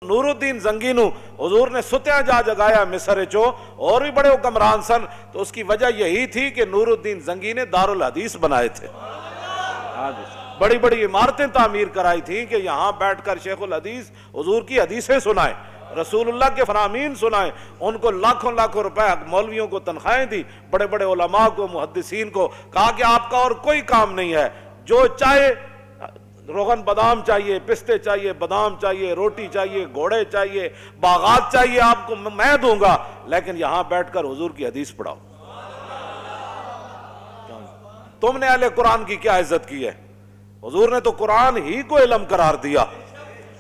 نور الدین زنگی نو حضور نے ستیاں جا جگایا مصر چو، اور بھی بڑے حکمران سن، تو اس کی وجہ یہی تھی کہ نور الدین زنگی نے دارالحدیث بنائے تھے، بڑی بڑی عمارتیں تعمیر کرائی تھیں کہ یہاں بیٹھ کر شیخ الحدیث حضور کی حدیثیں سنائیں، رسول اللہ کے فرامین سنائیں، ان کو لاکھوں لاکھوں روپے مولویوں کو تنخواہیں دی، بڑے بڑے علماء کو، محدثین کو، کہا کہ آپ کا اور کوئی کام نہیں ہے، جو چاہے روغن بادام چاہیے، پستے چاہیے، بادام چاہیے، روٹی چاہیے، گھوڑے چاہیے، باغات چاہیے، آپ کو میں دوں گا، لیکن یہاں بیٹھ کر حضور کی حدیث پڑھاؤ۔ تم نے اہل قرآن کی کیا عزت کی ہے؟ حضور نے تو قرآن ہی کو علم قرار دیا۔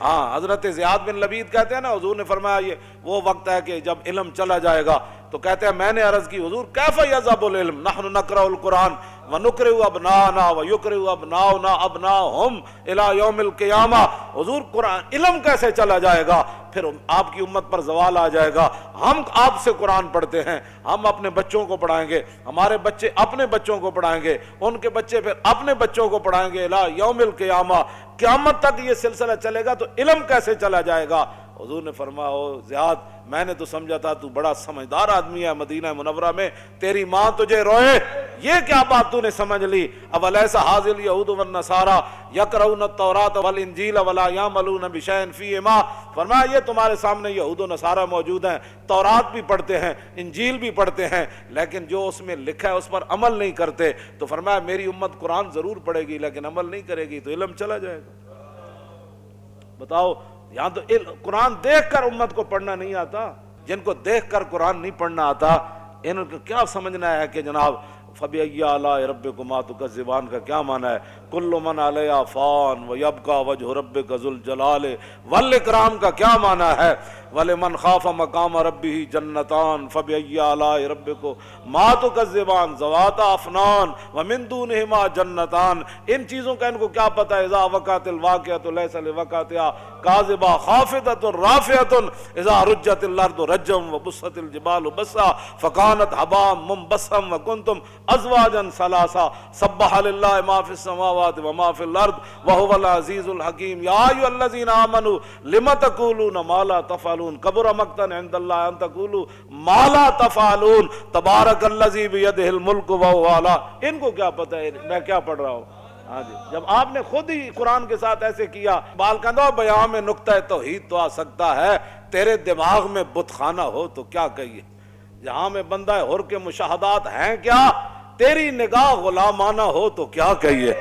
ہاں، حضرت زیاد بن لبید کہتے ہیں نا، حضور نے فرمایا یہ وہ وقت ہے کہ جب علم چلا جائے گا، تو کہتے ہیں میں نے عرض کی حضور کیف یذهب العلم نحن نقرأ القرآن ونقرئ ابناءنا ويقرئ ابناؤنا ابناءهم الى يوم القیامہ، حضور قرآن علم کیسے چلا جائے گا؟ پھر آپ کی امت پر زوال آ جائے گا، ہم آپ سے قرآن پڑھتے ہیں، ہم اپنے بچوں کو پڑھائیں گے، ہمارے بچے اپنے بچوں کو پڑھائیں گے، ان کے بچے پھر اپنے بچوں کو پڑھائیں گے، الى یوم القیامہ، قیامت تک یہ سلسلہ چلے گا، تو علم کیسے چلا جائے گا؟ حضور نے فرمایا او زیاد، میں نے تو سمجھا تھا تو بڑا سمجھدار آدمی ہے، مدینہ منورہ میں تیری ماں تجھے روئے، یہ کیا بات تو نے سمجھ لی؟ اولیس ھذا الیہود والنصارى یقرؤون التوراۃ والانجیل ولا یعملون بشیء فیہما، فرمایا یہ تمہارے سامنے یہود و نصارہ موجود ہیں، تورات بھی پڑھتے ہیں، انجیل بھی پڑھتے ہیں، لیکن جو اس میں لکھا ہے اس پر عمل نہیں کرتے، تو فرمایا میری امت قرآن ضرور پڑھے گی لیکن عمل نہیں کرے گی تو علم چلا جائے گا۔ بتاؤ، یہاں تو قرآن دیکھ کر امت کو پڑھنا نہیں آتا، جن کو دیکھ کر قرآن نہیں پڑھنا آتا ان کو کیا سمجھنا ہے کہ جناب فَبِأَيِّ آلَاءِ رَبِّكُمَا تُكَذِّبَانِ کا کیا معنی ہے؟ كُلُّ مَنْ عَلَيْهَا فَانٍ وَيَبْقَى وَجْهُ رَبِّكَ ذُو الْجَلَالِ وَالْإِكْرَامِ کا کیا معنی ہے؟ وَلِمَنْ خَافَ مَقَامَ رَبِّهِ جَنَّتَانِ فَبِأَيِّ آلَاءِ رَبِّكُمَا تُكَذِّبَانِ ذَوَاتَا أَفْنَانٍ وَمِن دُونِهِمَا جَنَّتَانِ، ان چیزوں کا ان کو کیا پتہ ہے؟ اذا وقعت الواقعۃ ليس لوقعتها كاذبہ خافضۃ رافعۃ اذا رجت الارض رجا وبست الجبال بسا فكانت هباء منبثا وكنتم ازواجا ثلاثا سبح لله ما في السماوات وما في الارض وهو العزيز الحكيم يا ايها الذين امنوا لم تقولون ما لا تفعلون كبر مقتا عند الله ان تقولوا ما لا تفعلون تبارك الذي بيده الملك وهو على، ان کو کیا پتہ ہے میں کیا پڑھ رہا ہوں؟ ہاں جی، جب آپ نے خود ہی قرآن کے ساتھ ایسے کیا، بال کندھا بیان میں نقطہ توحید تو آ سکتا ہے، تیرے دماغ میں بت خانہ ہو تو کیا کہیے؟ جہاں میں بندہ حر کے مشاہدات ہیں کیا، تیری نگاہ غلامانہ ہو تو کیا کہیے؟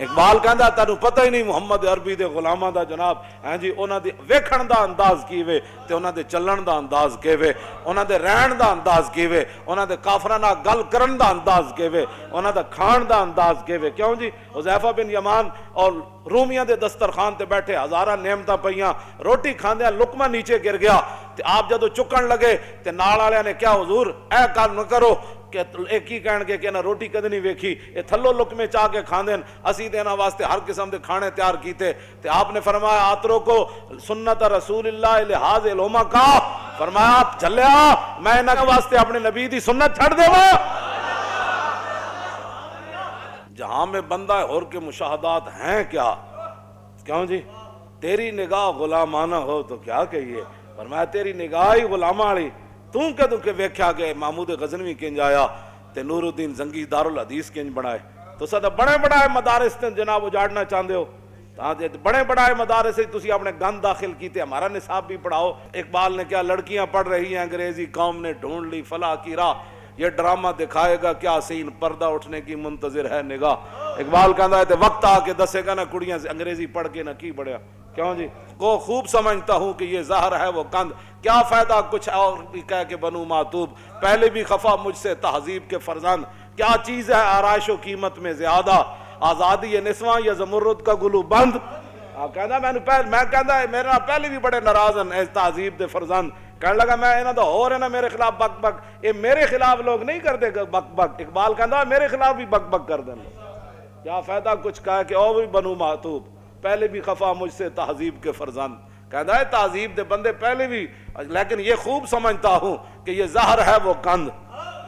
اقبال کہندا تینوں پتہ ہی نہیں محمد عربی دے غلاماں دا جناب، ہاں جی، انہاں دی ویکھن دا انداز کیویں تے انہاں دے چلن دا انداز کیویں، انہاں دے رہن دا انداز کیویں، انہاں دے کافراں نال گل کرن دا انداز کیویں، انہاں دا کھان دا انداز کیویں۔ کیوں جی؟ حذیفہ بن یمان اور رومیاں دے دسترخوان تے بیٹھے، ہزاراں نعمتاں پئیاں، روٹی کھاندیاں لقمہ نیچے گر گیا تے آپ جدوں چکن لگے تے نال والےاں نے کیا حضور اے کل نہ کرو، کہ ایک ہی کہن گے کہ نہ روٹی کدی نہیں ویکھی، یہ تھلو لقمے چاہ کے کھاندے، اسی دینا واسطے ہر قسم دے کھانے تیار کیتے، تے آپ نے فرمایا آترو کو سنت رسول اللہ لحاظ الہما کا، فرمایا آپ چلیا میں انہاں واسطے اپنے نبی دی سنت چھڑ دیواں۔ جہاں میں بندہ حر کے مشاہدات ہیں کیا، کیوں جی؟ تیری نگاہ غلامانہ ہو تو کیا کہیے؟ فرمایا تیری نگاہ ہی غلامہ والی، تو کدوں کہ ویکھیا کہ محمود غزنوی کنج آیا تے نور الدین زنگی دارالحدیث کنج بنائے، تو سدا بڑے بڑے مدارس تے جناب اجاڑنا چاہتے ہو، بڑے بڑے مدارس سے تسی اپنے گند داخل کیتے، ہمارا نصاب بھی پڑھاؤ۔ اقبال نے کیا لڑکیاں پڑھ رہی ہیں انگریزی، قوم نے ڈھونڈ لی فلاح کی راہ، یہ ڈرامہ دکھائے گا کیا سین، پردہ اٹھنے کی منتظر ہے نگاہ۔ اقبال کہتا ہے تے وقت آ کے دسے گا نا کڑیاں سے انگریزی پڑھ کے نہ کی بڑھیا، کیوں جی؟ کو خوب سمجھتا ہوں کہ یہ زہر ہے وہ کند، کیا فائدہ کچھ اور بھی کہہ کے بنوں معتوب، پہلے بھی خفا مجھ سے تہذیب کے فرزند، کیا چیز ہے آرائش و قیمت میں زیادہ، آزادی یہ نسواں یا زمرد کا گلو بند۔ کہنا میں کہنا میرا پہلے بھی بڑے ناراض ہیں تہذیب دے فرزند، کہنے لگا میں انہاں دا ہور ہے نا میرے خلاف بک بک، یہ میرے خلاف لوگ نہیں کرتے بک بک، اقبال کہنا میرے خلاف بھی بک بک کر دیں، کیا فائدہ کچھ کہا کہ اور بھی بنوں معتوب، پہلے بھی خفا مجھ سے تہذیب کے فرزند۔ کہتا ہے تہذیب دے بندے پہلے بھی، لیکن یہ خوب سمجھتا ہوں کہ یہ زہر ہے وہ کند۔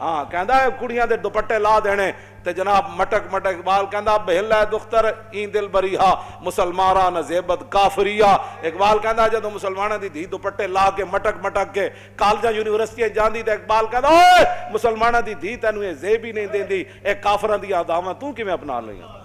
ہاں کہتا ہے کڑیاں دے دوپٹے لا دینے تے جناب مٹک مٹک اقبال کہندا بہل ہے دختر این دل بریہا مسلمانہ نزیبت کافریہ. اقبال کہندا جدو مسلمانہ دی دھی دوپٹے لا کے مٹک مٹک کے کالجاں یونیورسٹیاں جاندی تے اقبال کہندا اوے مسلمانہ دی دھی تینوں یہ زیب ہی نہیں دیندی، اے کافراں دی اداواں تو کیویں اپنا لئیاں؟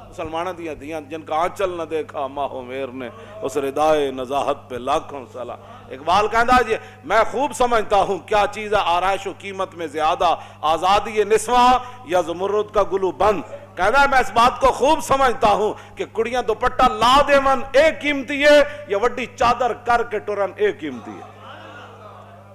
مسلمانہ دیا دیاں جن کا آنچل نہ دیکھا ماہ و میر نے اس ردائے نزاہت پہ لاکھوں سالہ. اقبال کہندا جی میں خوب سمجھتا ہوں کیا چیز ہے آرائش و قیمت میں زیادہ، آزادی نسواں یا زمرد کا گلو بند. کہندا میں اس بات کو خوب سمجھتا ہوں کہ کڑیاں دوپٹہ لا دے من ایک قیمتی ہے یا وڈی چادر کر کے ٹرن ایک قیمتی ہے.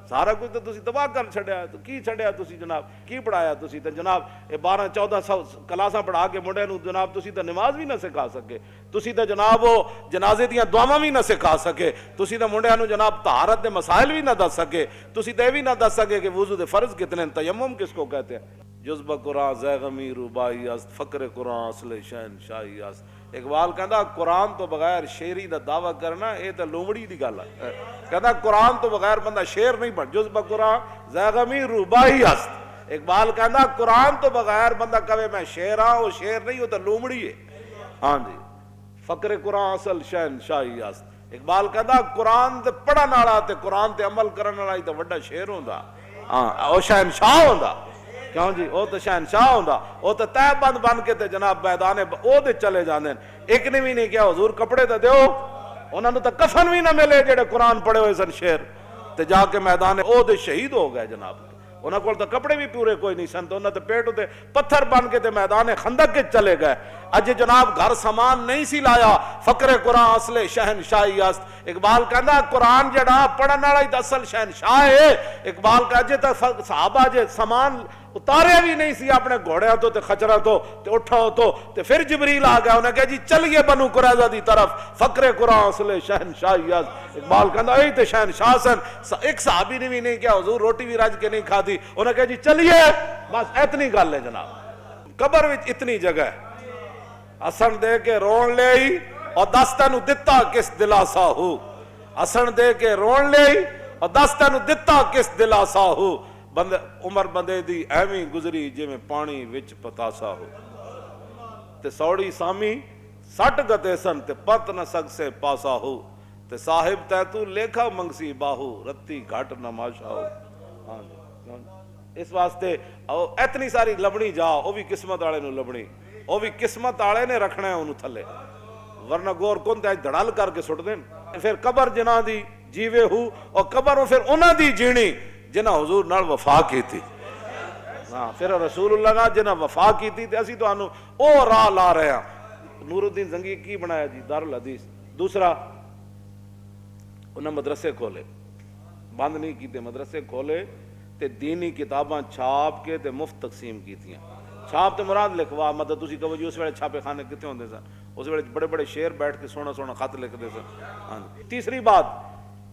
سارا کچھ تو تسی تباہ کر چھڑیا ہے، تو کی چھڑیا تسی جناب، کی پڑھایا تسی تے جناب 12-14 کلاساں پڑھا کے منڈے نو جناب تسی تے نماز بھی نہ سکھا سکے، تسی تے جناب وہ جنازے دیاں دعاواں بھی نہ سکھا سکے، تسی تے منڈے نو جناب طہارت دے مسائل بھی نہ دس سکے، تسی تے بھی نہ دس سکے کہ وضو دے فرض کتنے ہیں، تیمم کس کو کہتے ہیں. جذبہ قرآن زیغمی روبائی است، فقر قرآن اصل شہنشاہی است. اقبال کہندا قرآن تو بغیر شیری دا دعویٰ کرنا یہ تو لومڑی دی گل ہے. کہندا قرآن تو بغیر بندہ شیر نہیں بن. جذبہ قرآن زیغمی روبائی است. اقبال کہندا قرآن تو بغیر بندہ کہے میں شیر ہاں، وہ شیر نہیں، وہ تو لومڑی ہے. ہاں جی، فقر قرآن اصل شہنشاہی است. اقبال کہندا قرآن تے پڑھن والا تے قرآن تے عمل کرن والا تے وڈا شیر ہوندا، ہاں او شہنشاہ ہوندا. کیوں جی وہ تو شہنشاہ ہوندا، وہ تو تہ بند بن کے تے جناب میدان او دے چلے جاندے. ایک نے بھی نہیں کیا حضور کپڑے تے دیو، انہاں نوں تے کفن بھی نہ ملے جڑے قرآن پڑھے ہوئے سن شیر، تے جا کے میدان او دے شہید ہو گئے جناب. انہاں کول تے کپڑے بھی پورے کوئی نہیں سن، تو انہاں تے پیٹ تے پتھر بن کے تے میدان خندق کے چلے گئے. اج جناب گھر سامان نہیں سی لایا، فقر قرآن اصل شہنشاہی است. اقبال کہندا قرآن جڑا پڑھن والا ہی اصل شہنشاہ ہے. اقبال کہا جے تے صحابہ جے سامان اتارے بھی نہیں سی اپنے گھوڑیاں تو تے خچرہ تو تے اٹھاؤ تو تے پھر جبریل آ گیا، انہیں کہا جی چلیے بنو قریظہ دی طرف، فقر قرآن اصل شہنشاہی است. اقبال کہندا اے تے شہنشاہ سن. ایک صحابی نے بھی نہیں کیا حضور روٹی بھی رج کے نہیں کھادی، انہیں کہا جی چلیے بس اتنی گل ہے جناب. قبر وچ اتنی جگہ ہے، اسن دے کے رون لے اور دس تینوں دتا کس دلاسا ہو. اسن دے کے رون لے اور دس تینوں دتا کس دلاسا ہو. بندے عمر بندے دی ایویں گزری جی میں پانی وچ پتاسا ہو. تے سوڑی سامی سٹ گتے سن تے پت نہ سگ سے پاسا ہو. تے صاحب تے تو لیکھا منگسی باہو رتی گھٹ نماشا ہو. ہاں جی، اس واسطے اتنی ساری لبنی جا وہ بھی قسمت والے نو لبنی، وہ بھی قسمت والے نے رکھنا ہے انہوں تھلے، ورنہ گور کون تے دھڑال کر کے سٹ دین. پھر قبر جنہ دی جیوے ہو اور قبر پھر انہاں دی جیڑی جنہ حضور نال وفا کی تھی. ہاں پھر رسول اللہ نال جنہ وفا کی تھی تے اسی تو انہوں او راہ لا رہے ہیں. نور الدین زنگی کی بنایا جی دارالحدیث. دوسرا انہاں مدرسے کھولے، بند نہیں کیتے، مدرسے کھولے تے دینی کتاباں چھاپ کے تے مفت تقسیم کیتیاں. چھاپ تے مراد لکھوا مطلب تسی کہو جی اس ویلے چھاپے خانے کتے ہوندے سن، اس ویلے بڑے بڑے شعر بیٹھ کے سونا سونا خط لکھتے سن. تیسری بات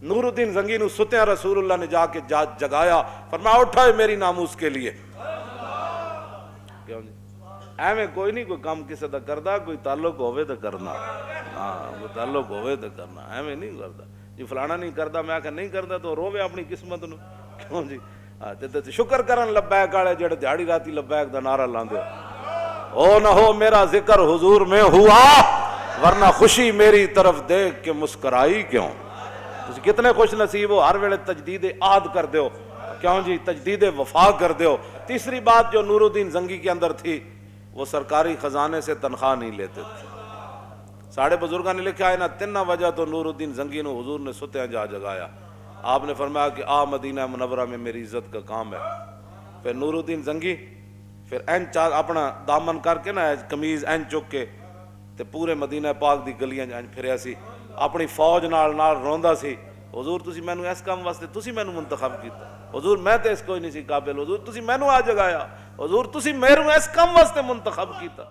نور الدین زنگی نو ستیاں رسول اللہ نے جا کے جگایا، فرمایا اٹھائے میری ناموس کے لیے. کیوں جی ایویں کوئی نہیں، کوئی کام کسے دا کردا، کوئی تعلق ہوئے تو کرنا. ہاں کوئی تعلق ہوئے تو کرنا، ایویں نہیں کردا جی فلانا نہیں کردا میں آکھا نہیں کردا تو روے اپنی قسمت نو. کیوں جی شکر کرن لبیک والے جڑے دیہڑی راتی لبیک دا نعرہ لاندے او نہ ہو میرا ذکر حضور میں ہوا ورنہ خوشی میری طرف دیکھ کے مسکرائی کیوں. تسی کتنے خوش نصیب ہو، ہر ویلے تجدید عہد کر دیو. کیوں جی تجدید وفا کر دیو. تیسری بات جو نور الدین زنگی کے اندر تھی، وہ سرکاری خزانے سے تنخواہ نہیں لیتے تھے. ساڑھے بزرگاں نے لکھا ہے نا تین وجہ تو نور الدین زنگی نو حضور نے ستیاں جا جگایا. آپ نے فرمایا کہ آ مدینہ منورہ میں میری عزت کا کام ہے. پھر نور الدین زنگی پھر این اپنا دامن کر کے نا کمیز این چک کے تے پورے مدینہ پاک دی گلیاں این پھریا سی، اپنی فوج نال روندا سی، حضور تسی مینوں اس کام واسطے تسی مینوں منتخب کیتا، حضور میں تے اس کوئی نہیں سی قابل، حضور تسی مینوں آ جگایا، حضور تسی میرے اس کام واسطے منتخب کیتا.